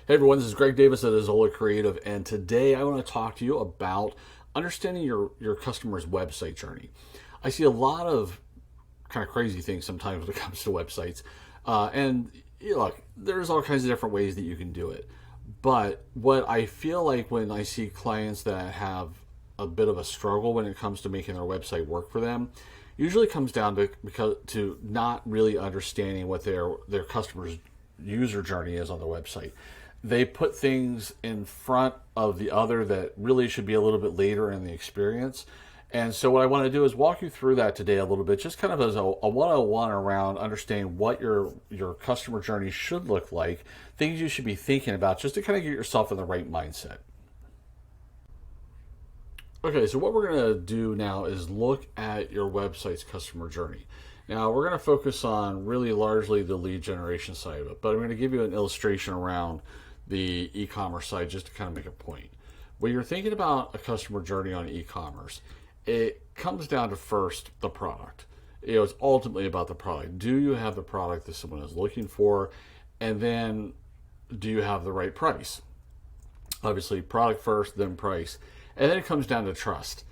Hey everyone, this is Greg Davis at Azola Creative, and today I want to talk to you about understanding your customer's website journey. I see a lot of kind of crazy things sometimes when it comes to websites, and look, there's all kinds of different ways that you can do it. But what I feel like when I see clients that have a bit of a struggle when it comes to making their website work for them, usually comes down to not really understanding what their customers' user journey is on the website. They put things in front of the other that really should be a little bit later in the experience. And so what I want to do is walk you through that today a little bit, just kind of as a 101 around understanding what your customer journey should look like, things you should be thinking about just to kind of get yourself in the right mindset. Okay, so what we're going to do now is look at your website's customer journey. Now, we're going to focus on really largely the lead generation side of it, but I'm going to give you an illustration around the e-commerce side just to kind of make a point. When you're thinking about a customer journey on e-commerce, it comes down to first the product. It's ultimately about the product. Do you have the product that someone is looking for? And then do you have the right price? Obviously, product first, then price. And then it comes down to trust.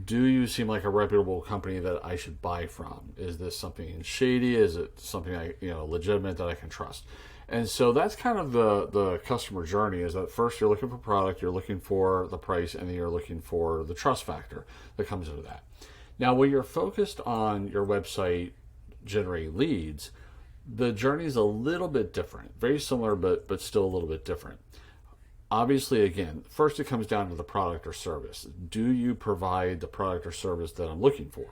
Do you seem like a reputable company that I should buy from? Is this something shady? Is it something legitimate that I can trust? And so that's kind of the customer journey, is that first you're looking for product, you're looking for the price, and then you're looking for the trust factor that comes into that. Now, when you're focused on your website generating leads, the journey is a little bit different. Very similar, but still a little bit different. Obviously, again, first it comes down to the product or service. Do you provide the product or service that I'm looking for?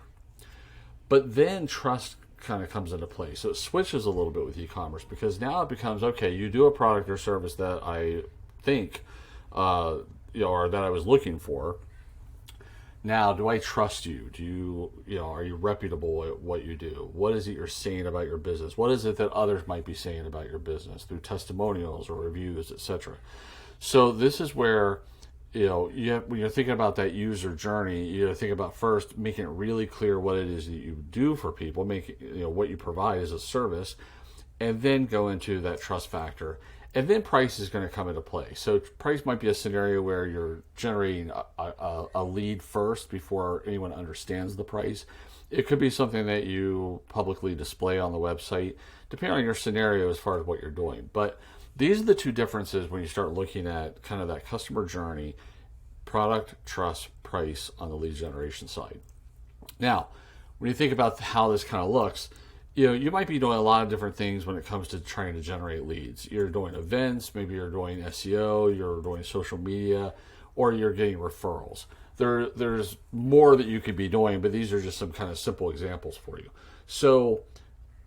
But then trust kind of comes into play. So it switches a little bit with e-commerce, because now it becomes, okay, you do a product or service that I think, or that I was looking for. Now, do I trust you? Are you reputable at what you do? What is it you're saying about your business? What is it that others might be saying about your business through testimonials or reviews, etc.? So this is where, when you're thinking about that user journey, you got to think about first making it really clear what it is that you do for people, what you provide as a service, and then go into that trust factor. And then price is going to come into play. So price might be a scenario where you're generating a lead first before anyone understands the price. It could be something that you publicly display on the website, depending on your scenario as far as what you're doing. But these are the two differences when you start looking at kind of that customer journey: product, trust, price on the lead generation side. Now, when you think about how this kind of looks, you might be doing a lot of different things when it comes to trying to generate leads. You're doing events, maybe you're doing SEO, you're doing social media, or you're getting referrals. There's more that you could be doing, but these are just some kind of simple examples for you. So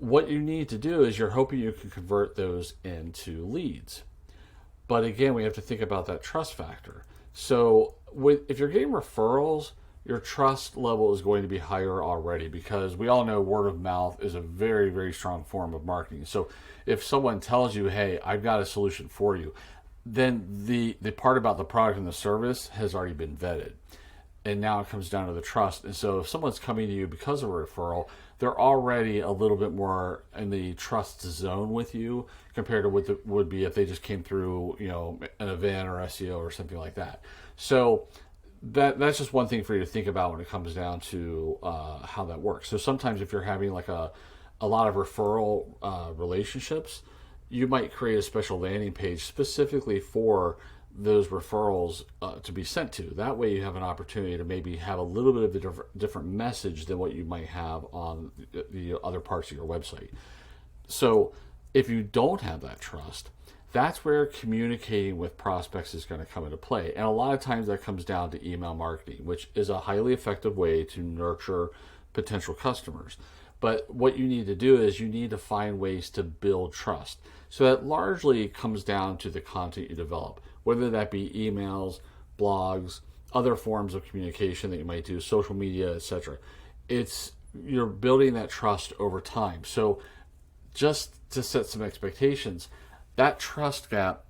what you need to do is you're hoping you can convert those into leads. But again, we have to think about that trust factor. So if you're getting referrals, your trust level is going to be higher already, because we all know word of mouth is a very, very strong form of marketing. So if someone tells you, hey, I've got a solution for you, then the part about the product and the service has already been vetted. And now it comes down to the trust. And so if someone's coming to you because of a referral, they're already a little bit more in the trust zone with you compared to what it would be if they just came through, an event or SEO or something like that. So that's just one thing for you to think about when it comes down to how that works. So sometimes if you're having like a lot of referral relationships, you might create a special landing page specifically for those referrals to be sent to. That way you have an opportunity to maybe have a little bit of a different message than what you might have on the other parts of your website. So if you don't have that trust, that's where communicating with prospects is going to come into play. And a lot of times that comes down to email marketing, which is a highly effective way to nurture potential customers. But what you need to do is you need to find ways to build trust. So that largely comes down to the content you develop, whether that be emails, blogs, other forms of communication that you might do, social media, etc. You're building that trust over time. So just to set some expectations, that trust gap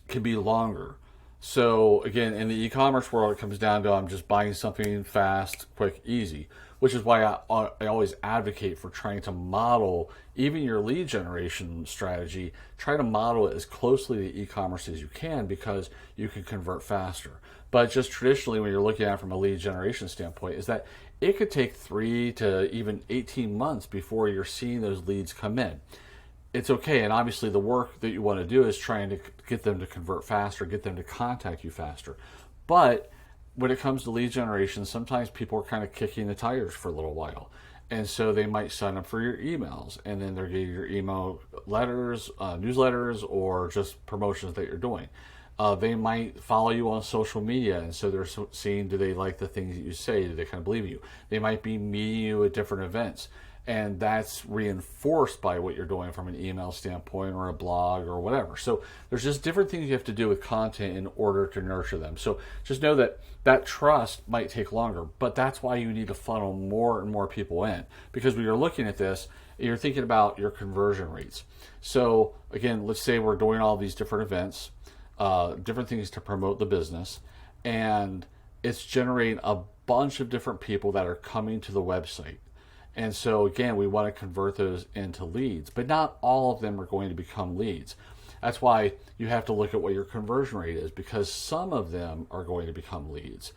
can be longer. So again, in the e-commerce world, it comes down to I'm just buying something fast, quick, easy. which is why I always advocate for trying to model even your lead generation strategy. Try to model it as closely to e-commerce as you can, because you can convert faster. But just traditionally, when you're looking at it from a lead generation standpoint, is that it could take 3 to even 18 months before you're seeing those leads come in. It's okay, and obviously the work that you want to do is trying to get them to convert faster, get them to contact you faster. But when it comes to lead generation, sometimes people are kind of kicking the tires for a little while. And so they might sign up for your emails, and then they're getting your email letters, newsletters, or just promotions that you're doing. They might follow you on social media, and so they're seeing, do they like the things that you say? Do they kind of believe you? They might be meeting you at different events, and that's reinforced by what you're doing from an email standpoint or a blog or whatever. So there's just different things you have to do with content in order to nurture them. So just know that that trust might take longer, but that's why you need to funnel more and more people in, because when you're looking at this, you're thinking about your conversion rates. So again, let's say we're doing all these different events, different things to promote the business, and it's generating a bunch of different people that are coming to the website. And so again, we want to convert those into leads, but not all of them are going to become leads. That's why you have to look at what your conversion rate is, because some of them are going to become leads,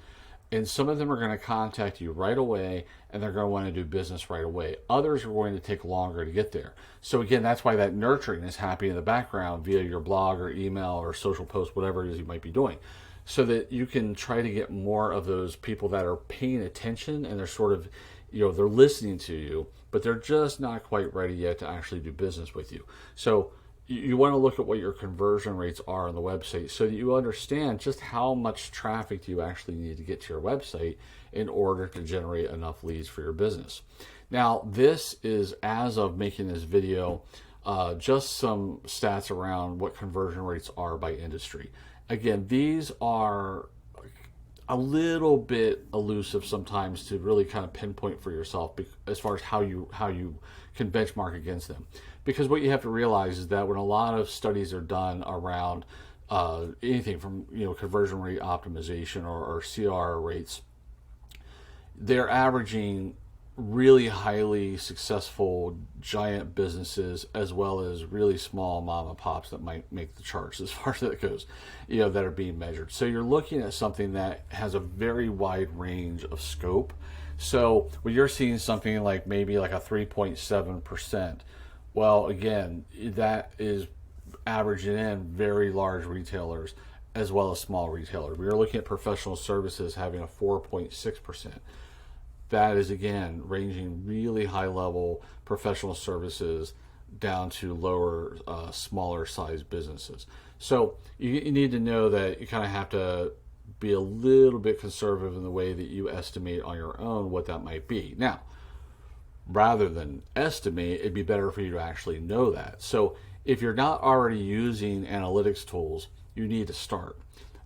and some of them are going to contact you right away, and they're going to want to do business right away. Others are going to take longer to get there. So again, that's why that nurturing is happening in the background via your blog or email or social post, whatever it is you might be doing, so that you can try to get more of those people that are paying attention, and they're sort of, they're listening to you, but they're just not quite ready yet to actually do business with you. So you want to look at what your conversion rates are on the website, so that you understand just how much traffic do you actually need to get to your website in order to generate enough leads for your business. Now, this is, as of making this video, just some stats around what conversion rates are by industry. Again, these are a little bit elusive sometimes to really kind of pinpoint for yourself as far as how you can benchmark against them. Because what you have to realize is that when a lot of studies are done around anything from conversion rate optimization or CR rates, they're averaging really highly successful giant businesses, as well as really small mom and pops that might make the charts as far as that goes, that are being measured. So you're looking at something that has a very wide range of scope. So when you're seeing something like maybe like a 3.7%, well, again, that is averaging in very large retailers as well as small retailers. We are looking at professional services having a 4.6%. That is, again, ranging really high level professional services down to lower, smaller sized businesses. So you need to know that you kind of have to be a little bit conservative in the way that you estimate on your own what that might be. Now, rather than estimate, it'd be better for you to actually know that. So if you're not already using analytics tools, you need to start.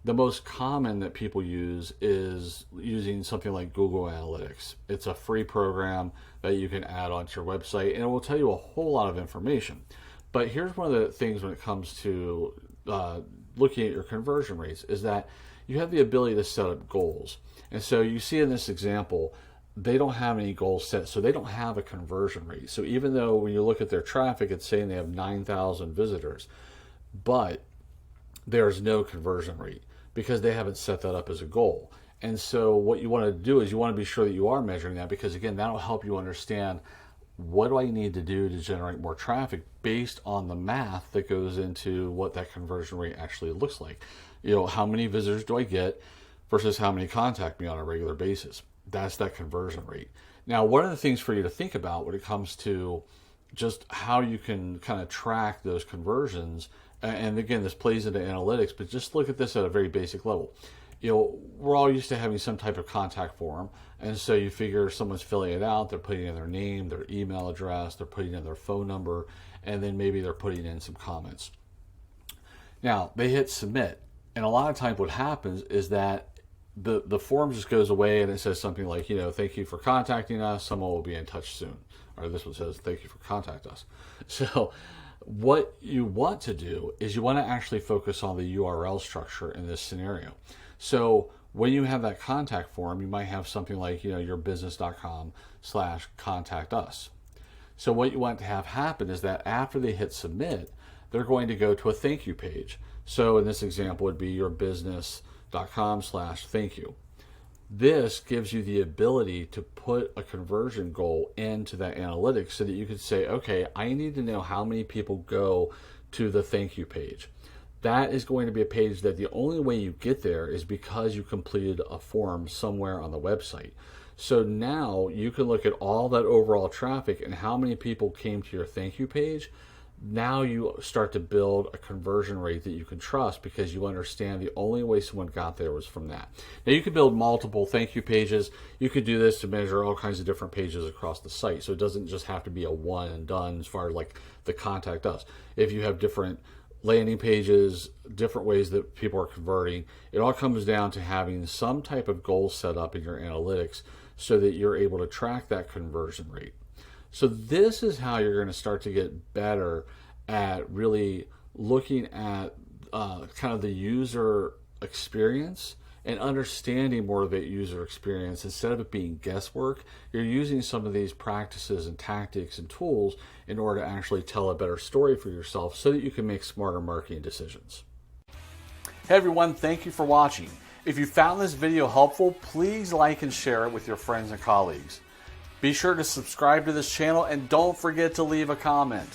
The most common that people use is using something like Google Analytics. It's a free program that you can add onto your website, and it will tell you a whole lot of information. But here's one of the things when it comes to looking at your conversion rates, is that you have the ability to set up goals. And so you see in this example, they don't have any goals set, so they don't have a conversion rate. So even though when you look at their traffic, it's saying they have 9,000 visitors, but there's no conversion rate, because they haven't set that up as a goal. And so what you want to do is you want to be sure that you are measuring that, because again, that'll help you understand, what do I need to do to generate more traffic based on the math that goes into what that conversion rate actually looks like. How many visitors do I get versus how many contact me on a regular basis? That's that conversion rate. Now, one of the things for you to think about when it comes to just how you can kind of track those conversions, and again, this plays into analytics, but just look at this at a very basic level. We're all used to having some type of contact form, and so you figure someone's filling it out, they're putting in their name, their email address, they're putting in their phone number, and then maybe they're putting in some comments. Now, they hit submit, and a lot of times what happens is that the form just goes away, and it says something like, thank you for contacting us, someone will be in touch soon. Or this one says, thank you for contacting us. So What you want to do is you want to actually focus on the URL structure in this scenario. So when you have that contact form, you might have something like, yourbusiness.com/contact us. So what you want to have happen is that after they hit submit, they're going to go to a thank you page. So in this example would be yourbusiness.com/thank you. This gives you the ability to put a conversion goal into that analytics so that you could say, okay, I need to know how many people go to the thank you page. That is going to be a page that the only way you get there is because you completed a form somewhere on the website. So now you can look at all that overall traffic and how many people came to your thank you page. Now you start to build a conversion rate that you can trust because you understand the only way someone got there was from that. Now you could build multiple thank you pages. You could do this to measure all kinds of different pages across the site. So it doesn't just have to be a one and done as far as like the contact us. If you have different landing pages, different ways that people are converting, it all comes down to having some type of goal set up in your analytics so that you're able to track that conversion rate. So this is how you're going to start to get better at really looking at kind of the user experience and understanding more of that user experience. Instead of it being guesswork, you're using some of these practices and tactics and tools in order to actually tell a better story for yourself so that you can make smarter marketing decisions. Hey everyone, thank you for watching. If you found this video helpful, please like and share it with your friends and colleagues. Be sure to subscribe to this channel and don't forget to leave a comment.